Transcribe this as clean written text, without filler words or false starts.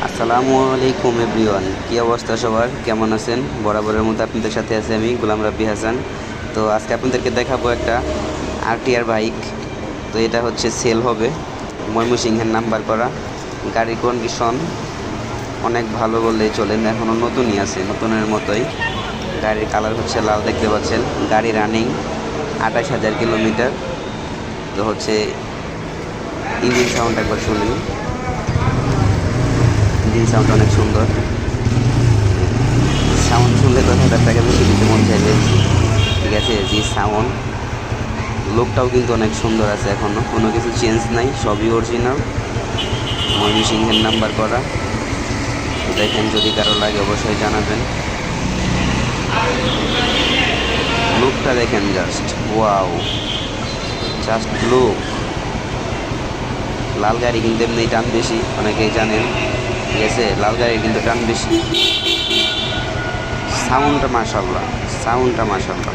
আসসালামু আলাইকুম এভরিওয়ান, কী অবস্থা সবার, কেমন আছেন? বরাবরের মতো আপনাদের সাথে আছি আমি গোলাম রাব্বি হাসান। তো আজকে আপনাদেরকে দেখাবো একটা আরটিআর বাইক। তো এটা হচ্ছে সেল হবে, ময়মনসিংহের নাম্বার করা। গাড়ির কন্ডিশন অনেক ভালো বললেই চলেন, এখনও নতুনই আছে, নতুনের মতোই। গাড়ির কালার হচ্ছে লাল, দেখতে পাচ্ছেন। গাড়ি রানিং 28,000 কিলোমিটার। তো হচ্ছে ইঞ্জিন সাউন্ড একবার শুনুন, ইঞ্জিন সাউন্ড অনেক সুন্দর। সাউন্ড শুনলে 10,000 টাকা বেশি দিতে মন চাইবে, ঠিক আছে। যে সাউন্ড, লুকটাও কিন্তু অনেক সুন্দর আছে, এখনও কোনো কিছু চেঞ্জ নাই, সবই অরিজিনাল, ময়মনসিংহের নাম্বার করা। তো দেখেন, যদি কারো লাগে অবশ্যই জানাবেন। লুকটা দেখেন, জাস্ট ওয়াও, জাস্ট লুক। লাল গাড়ি কিন্তু এমনি টান বেশি, অনেকেই জানেন, ঠিক আছে। লাল গাড়ির কিন্তু টান বেশি। সাউন্ডটা মাশাআল্লাহ, সাউন্ডটা মাশাআল্লাহ।